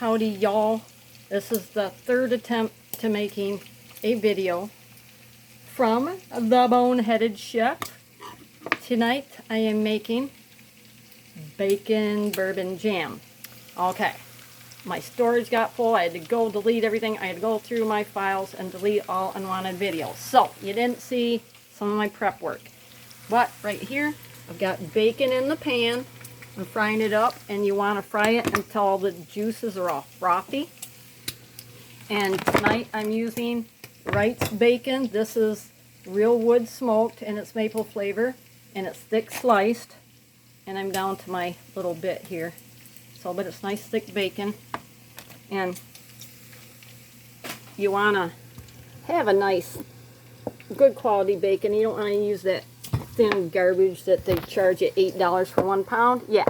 Howdy y'all. This is the third attempt to making a video from the Boneheaded Chef. Tonight I am making bacon bourbon jam. Okay, my storage got full. I had to go delete everything. I had to go through my files and delete all unwanted videos. So you didn't see some of my prep work. But right here I've got bacon in the pan. I'm frying it up, and you want to fry it until all the juices are all frothy. And tonight I'm using Wright's bacon. This is real wood smoked, and it's maple flavor, and it's thick sliced. And I'm down to my little bit here. So, but it's nice thick bacon. And you want to have a nice, good quality bacon. You don't want to use that thin garbage that they charge you $8 for 1 pound. Yeah,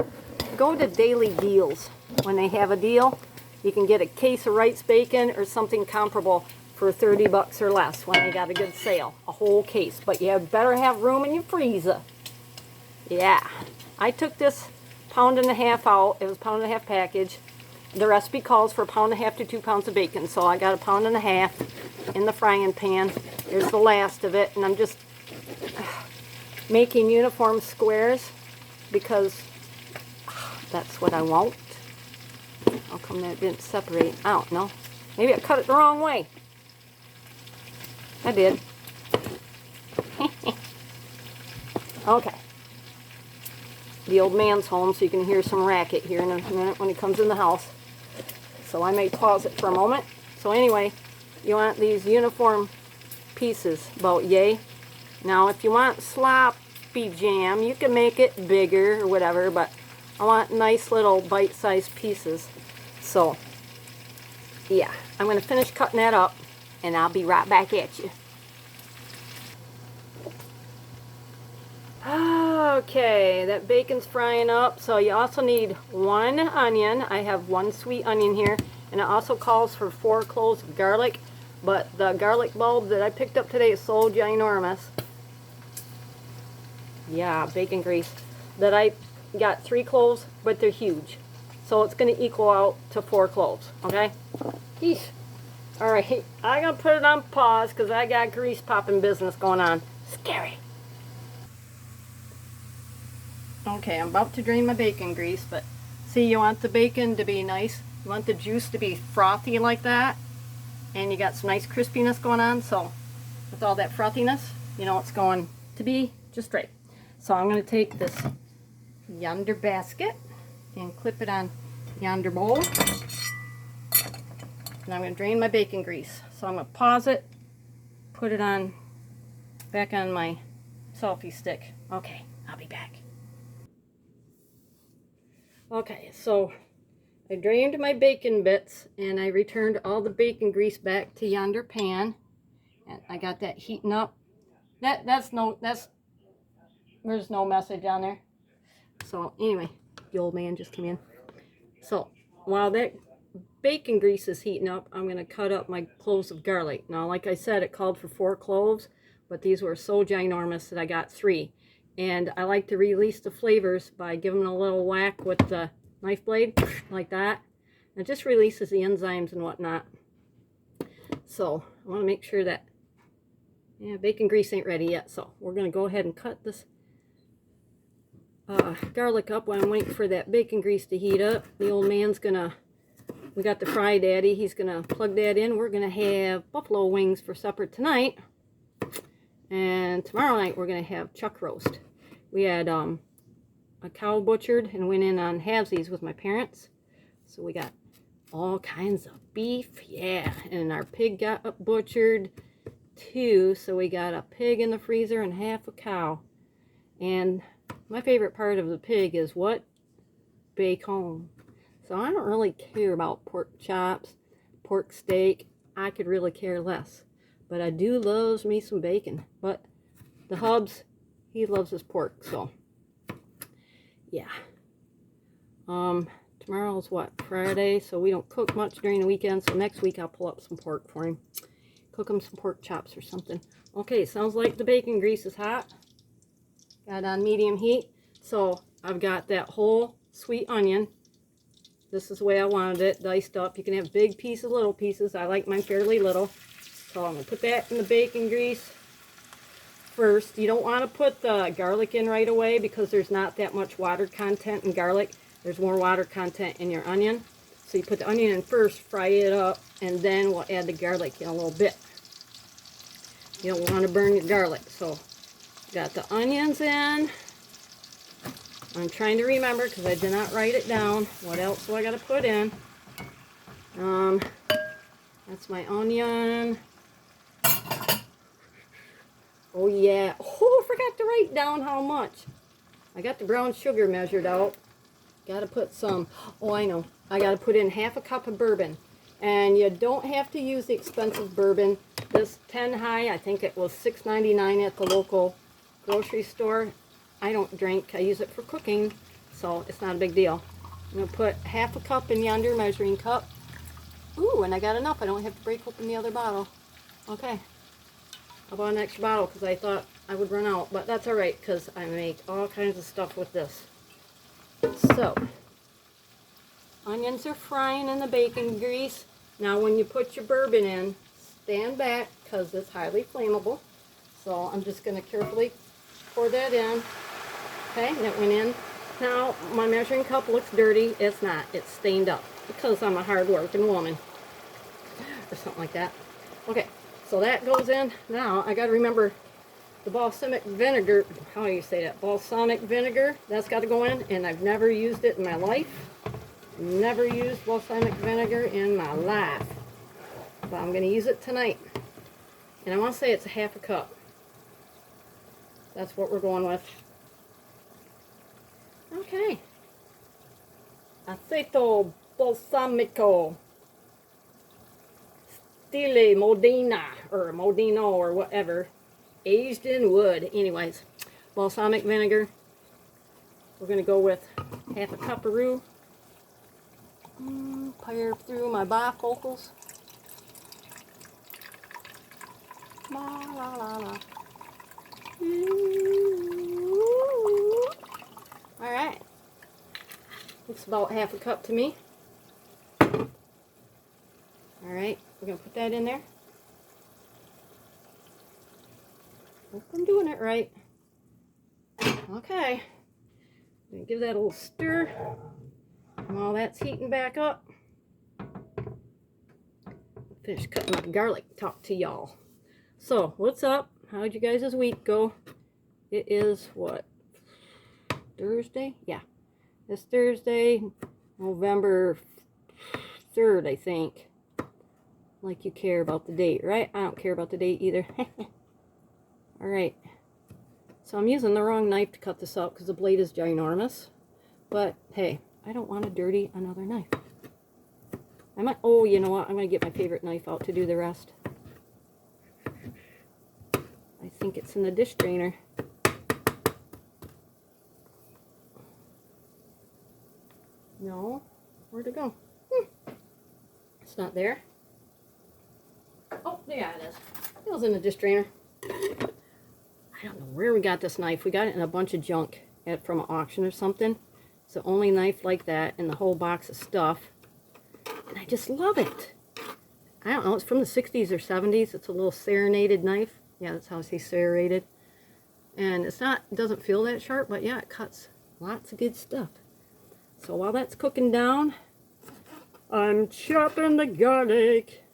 go to Daily Deals. When they have a deal, you can get a case of Wright's bacon or something comparable for 30 bucks or less when they got a good sale, a whole case. But you better have room in your freezer. Yeah, I took this 1.5 pounds out. It was a 1.5 pound package. The recipe calls for 1.5 pounds to 2 pounds of bacon, so I got a 1.5 pounds in the frying pan. There's the last of it, and I'm just making uniform squares because that's what I want. How come that didn't separate? I don't know. Maybe I cut it the wrong way. I did. Okay. The old man's home, so you can hear some racket here in a minute when he comes in the house. So I may pause it for a moment. So anyway, you want these uniform pieces, about yay. Now, if you want sloppy jam, you can make it bigger or whatever, but I want nice little bite-sized pieces. So, yeah, I'm going to finish cutting that up, and I'll be right back at you. Okay, that bacon's frying up, so you also need 1 onion. I have 1 sweet onion here, and it also calls for 4 cloves of garlic, but the garlic bulb that I picked up today is so ginormous. Yeah, bacon grease. That I got 3 cloves, but they're huge. So it's going to equal out to 4 cloves, okay? Yeesh. Alright, I'm going to put it on pause because I got grease popping business going on. Scary. Okay, I'm about to drain my bacon grease, but see, you want the bacon to be nice. You want the juice to be frothy like that. And you got some nice crispiness going on, so with all that frothiness, you know it's going to be just right. So I'm going to take this yonder basket and clip it on yonder bowl. And I'm going to drain my bacon grease. So I'm going to pause it, put it on back on my selfie stick. Okay, I'll be back. Okay, so I drained my bacon bits and I returned all the bacon grease back to yonder pan. And I got that heating up. There's no message on there. So anyway, the old man just came in. So while that bacon grease is heating up, I'm going to cut up my cloves of garlic. Now, like I said, it called for 4 cloves, but these were so ginormous that I got 3. And I like to release the flavors by giving them a little whack with the knife blade, like that. And it just releases the enzymes and whatnot. So I want to make sure that, yeah, bacon grease ain't ready yet. So we're going to go ahead and cut this garlic up while I'm waiting for that bacon grease to heat up. The old man's gonna, we got the Fry Daddy, he's gonna plug that in. We're gonna have buffalo wings for supper tonight, and tomorrow night we're gonna have chuck roast. We had a cow butchered and went in on halvesies with my parents, so we got all kinds of beef, yeah, and our pig got butchered too, so we got a pig in the freezer and half a cow. And my favorite part of the pig is what? Bacon. So I don't really care about pork chops, pork steak. I could really care less. But I do love me some bacon. But the hubs, he loves his pork, so yeah. Tomorrow's what? Friday, so we don't cook much during the weekend, so next week I'll pull up some pork for him. Cook him some pork chops or something. Okay, sounds like the bacon grease is hot. Got on medium heat. So I've got that whole sweet onion This is the way I wanted it, diced up. You can have big pieces, little pieces. I like mine fairly little. So I'm going to put that in the bacon grease first. You don't want to put the garlic in right away because there's not that much water content in garlic. There's more water content in your onion. So you put the onion in first, fry it up, and then we'll add the garlic in a little bit. You don't want to burn your garlic. So got the onions in. I'm trying to remember because I did not write it down. What else do I got to put in? That's my onion. Oh yeah. Oh, I forgot to write down how much. I got the brown sugar measured out. Got to put some. Oh, I know. I got to put in half a cup of bourbon. And you don't have to use the expensive bourbon. This 10 high, I think it was $6.99 at the local grocery store. I don't drink. I use it for cooking, so it's not a big deal. I'm going to put half a cup in yonder measuring cup. Ooh, and I got enough. I don't have to break open the other bottle. Okay. I bought an extra bottle because I thought I would run out, but that's alright because I make all kinds of stuff with this. So, onions are frying in the bacon grease. Now when you put your bourbon in, stand back because it's highly flammable. So I'm just going to carefully pour that in. Okay, that went in. Now my measuring cup looks dirty. It's not. It's stained up because I'm a hard-working woman or something like that. Okay, so that goes in. Now I got to remember the balsamic vinegar. How do you say that? Balsamic vinegar. That's got to go in, and I've never used it in my life. Never used balsamic vinegar in my life, but I'm going to use it tonight. And I want to say it's a half a cup. That's what we're going with. Okay. Aceto balsamico stile Modena or Modino or whatever, aged in wood. Anyways, balsamic vinegar. We're going to go with half a cup of roux. Fire through my bifocals. La la la la. Alright. Looks about half a cup to me. Alright, we're going to put that in there. Hope I'm doing it right. Okay. I'm going to give that a little stir. While that's heating back up, finish cutting up garlic, talk to y'all. So, what's up? How'd you guys' week go? It is, what, Thursday? Yeah. It's Thursday, November 3rd, I think. Like you care about the date, right? I don't care about the date either. Alright. So I'm using the wrong knife to cut this up because the blade is ginormous. But, hey, I don't want to dirty another knife. I might, oh, you know what? I'm going to get my favorite knife out to do the rest. I think it's in the dish drainer. No. Where'd it go? It's not there. Oh, yeah, it is. It was in the dish drainer. I don't know where we got this knife. We got it in a bunch of junk from an auction or something. It's the only knife like that in the whole box of stuff. And I just love it. I don't know. It's from the 60s or 70s. It's a little serrated knife. Yeah, that's how I say serrated. And it's not, it doesn't feel that sharp, but yeah, it cuts lots of good stuff. So while that's cooking down, I'm chopping the garlic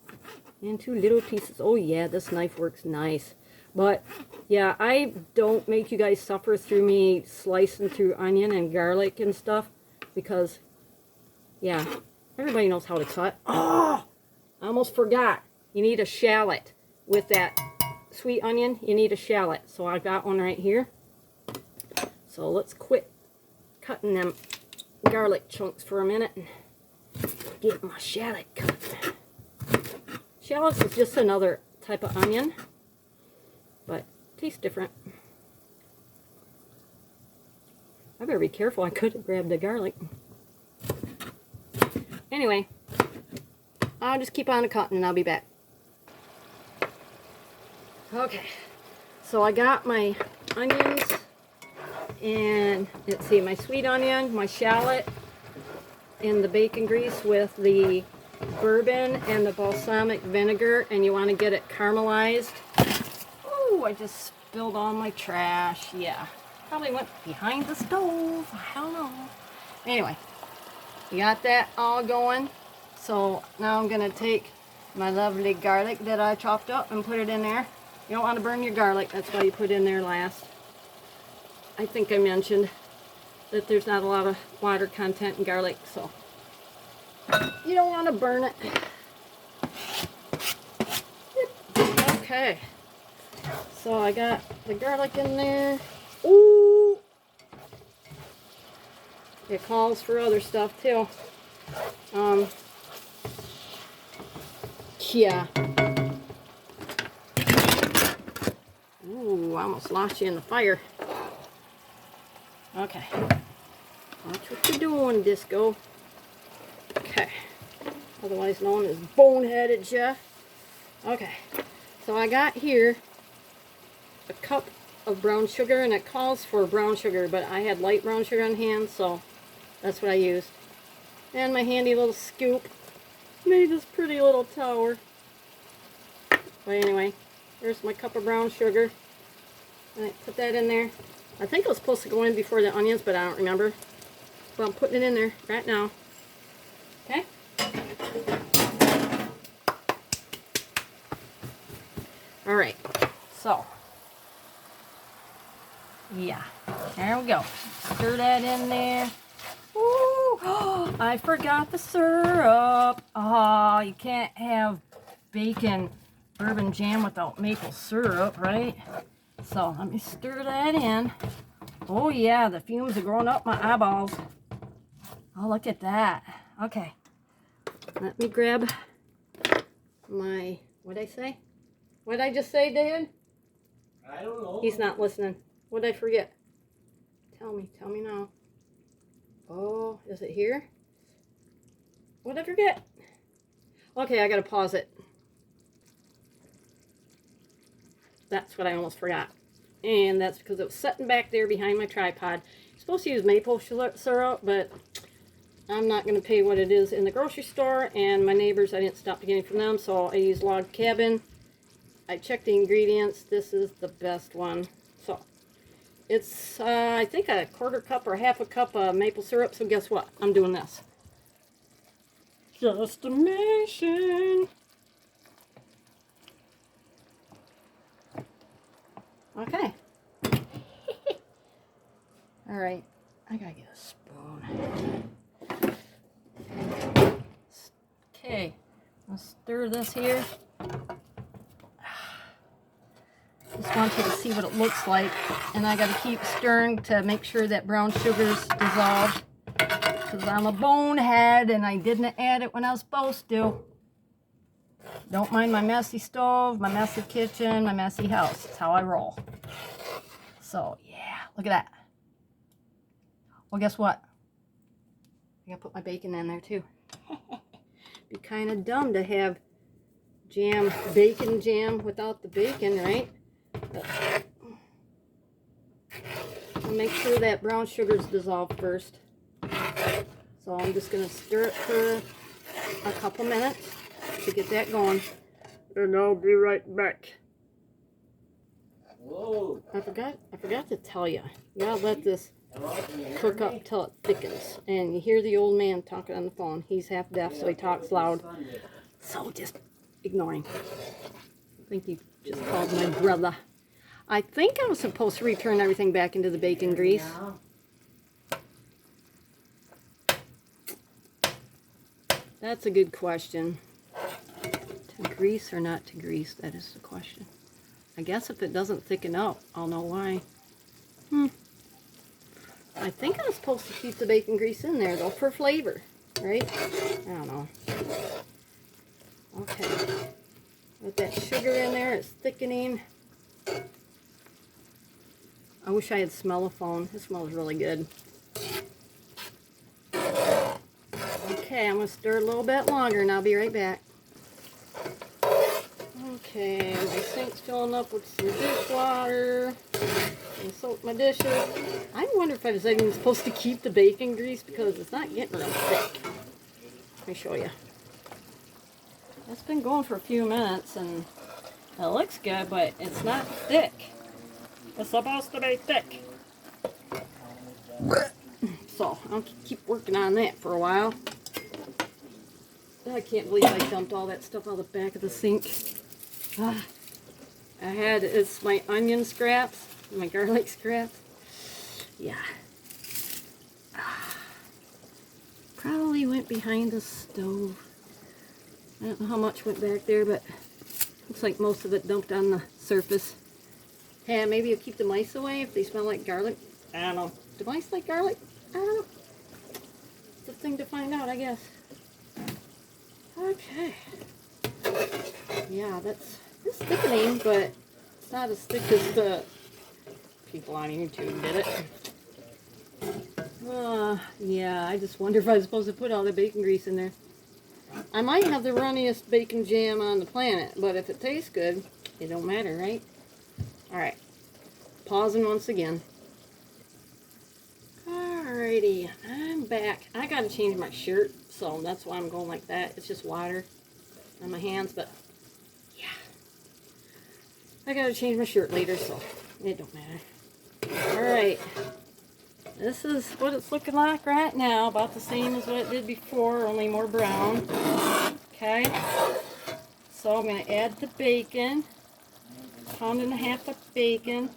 into little pieces. Oh yeah, this knife works nice. But yeah, I don't make you guys suffer through me slicing through onion and garlic and stuff because, yeah, everybody knows how to cut. Oh, I almost forgot. You need a shallot with that sweet onion. You need a shallot. So I got one right here. So let's quit cutting them garlic chunks for a minute and get my shallot cut. Shallots is just another type of onion, but tastes different. I better be careful. I could have grabbed the garlic. Anyway, I'll just keep on cutting and I'll be back. Okay, so I got my onions and let's see, my sweet onion, my shallot, in the bacon grease with the bourbon and the balsamic vinegar, and you want to get it caramelized. Oh, I just spilled all my trash. Yeah, probably went behind the stove. I don't know. Anyway, you got that all going. So now I'm going to take my lovely garlic that I chopped up and put it in there. You don't want to burn your garlic. That's why you put it in there last. I think I mentioned that there's not a lot of water content in garlic, so you don't want to burn it. Okay, so I got the garlic in there. Ooh, it calls for other stuff too. Yeah. Ooh, I almost lost you in the fire. Okay. Watch what you're doing, Disco. Okay. Otherwise known as Boneheaded Chef. Okay. So I got here a cup of brown sugar, and it calls for brown sugar, but I had light brown sugar on hand, so that's what I used. And my handy little scoop made this pretty little tower. But anyway, there's my cup of brown sugar. And I put that in there. I think it was supposed to go in before the onions, but I don't remember. Well, I'm putting it in there right now. Okay? Alright, so, yeah, there we go. Stir that in there. Ooh, oh, I forgot the syrup. Oh, you can't have bacon bourbon jam without maple syrup, right? So let me stir that in. Oh yeah, the fumes are growing up my eyeballs. Oh, look at that. Okay, let me grab my, what'd I say? What'd I just say, Dad? I don't know. He's not listening. What'd I forget? Tell me now. Oh, is it here? What'd I forget? Okay, I gotta pause it. That's what I almost forgot. And that's because it was sitting back there behind my tripod. You're supposed to use maple syrup, but I'm not going to pay what it is in the grocery store. And my neighbors, I didn't stop getting from them, so I use Log Cabin. I checked the ingredients. This is the best one. So it's, I think, a quarter cup or half a cup of maple syrup. So guess what? I'm doing this. Just a mission. Okay. All right. I gotta get a spoon. Okay. I'll stir this here. Just want you to see what it looks like. And I gotta keep stirring to make sure that brown sugar's dissolved. Because I'm a bonehead and I didn't add it when I was supposed to. Don't mind my messy stove, my messy kitchen, my messy house. That's how I roll. So, yeah, look at that. Well, guess what? I gotta put my bacon in there, too. Be kind of dumb to have jam, bacon jam without the bacon, right? But I'll make sure that brown sugar's dissolved first. So I'm just gonna stir it for a couple minutes to get that going, and I'll be right back. Whoa. I forgot to tell you. You gotta let this cook up till it thickens. And you hear the old man talking on the phone. He's half deaf, so he talks loud. So just ignore him. I think he just called my brother. I think I was supposed to return everything back into the bacon grease. That's a good question. To grease or not to grease? That is the question. I guess if it doesn't thicken up, I'll know why. I think I was supposed to keep the bacon grease in there, though, for flavor, right? I don't know. Okay. With that sugar in there, it's thickening. I wish I had smell-o-phone. It smells really good. Okay, I'm going to stir a little bit longer, and I'll be right back. Okay, my sink's filling up with some dishwater. And soak my dishes. I wonder if I was even supposed to keep the bacon grease because it's not getting real thick. Let me show you. It's been going for a few minutes and it looks good, but it's not thick. It's supposed to be thick. So I'll keep working on that for a while. I can't believe I dumped all that stuff out the back of the sink. It's my onion scraps, my garlic scraps. Yeah. Probably went behind the stove. I don't know how much went back there, but looks like most of it dumped on the surface. Yeah, maybe you'll keep the mice away if they smell like garlic. I don't know. Do mice like garlic? I don't know. It's a thing to find out, I guess. Okay. Yeah, it's thickening, but it's not as thick as the people on YouTube did it. Yeah, I just wonder if I was supposed to put all the bacon grease in there. I might have the runniest bacon jam on the planet, but if it tastes good, it don't matter, right? Alright. Pausing once again. Alrighty, I'm back. I gotta change my shirt, so that's why I'm going like that. It's just water on my hands, but yeah. I gotta change my shirt later, so it don't matter. Alright. This is what it's looking like right now. About the same as what it did before, only more brown. Okay. So I'm going to add the bacon. 1.5 pounds of bacon.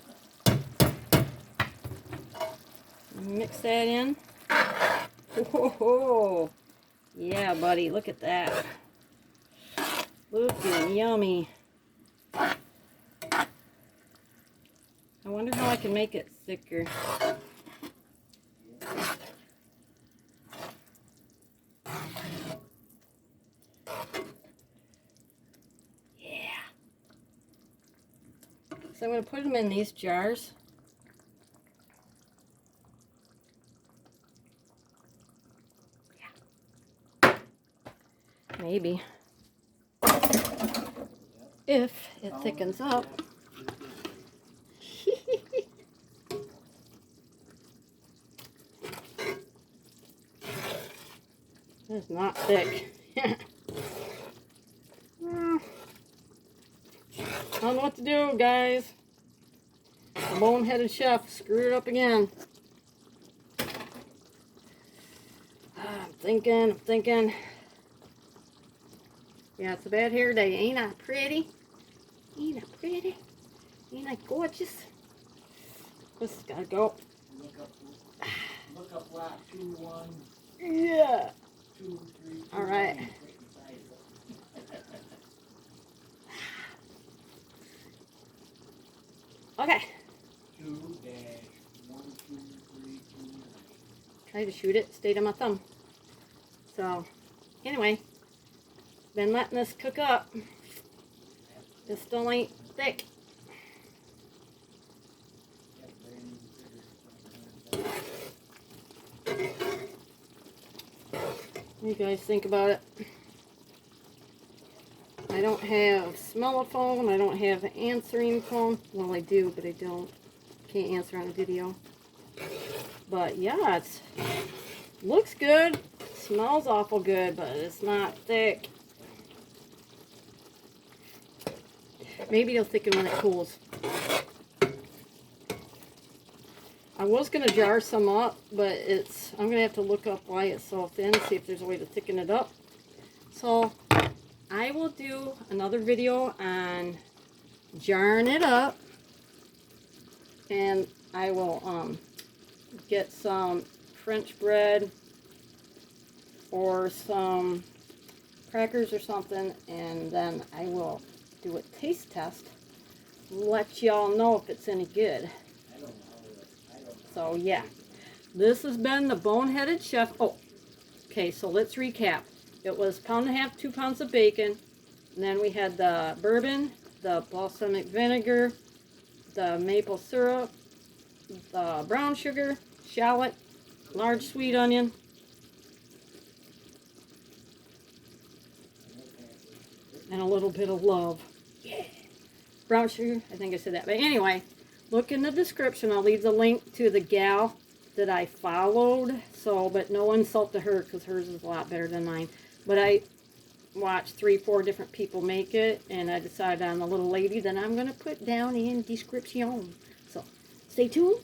Mix that in. Whoa. Yeah, buddy. Look at that. Looking yummy. I wonder how I can make it thicker. So I'm going to put them in these jars. Yeah. Maybe. If it thickens up. It's not thick. I don't know what to do, guys. The boneheaded chef screwed it up again. I'm thinking. Yeah, it's a bad hair day. Ain't I pretty? Ain't I pretty? Ain't I gorgeous? This has gotta go. Look up lot 2-1. Yeah. 2, 3. All right. Okay. 2-12329. Try to shoot it. Stayed on my thumb. So, anyway, been letting this cook up. This still ain't thick. What do you guys think about it? I don't have smell-o-phone. I don't have an answering phone. Well, I do, but I don't. Can't answer on a video. But yeah, it looks good. Smells awful good, but it's not thick. Maybe it'll thicken when it cools. I was going to jar some up, but I'm going to have to look up why it's so thin, see if there's a way to thicken it up. So I will do another video on jarring it up, and I will get some French bread or some crackers or something, and then I will do a taste test, let y'all know if it's any good. So yeah, this has been the Boneheaded Chef. Oh, okay, so let's recap. It was 1.5 pounds, 2 pounds of bacon, and then we had the bourbon, the balsamic vinegar, the maple syrup, the brown sugar, shallot, large sweet onion, and a little bit of love. Yeah. Brown sugar, I think I said that. But anyway, look in the description. I'll leave the link to the gal that I followed. So, but no insult to her because hers is a lot better than mine. But I watched 3-4 different people make it, and I decided on the little lady that I'm going to put down in description. So, stay tuned.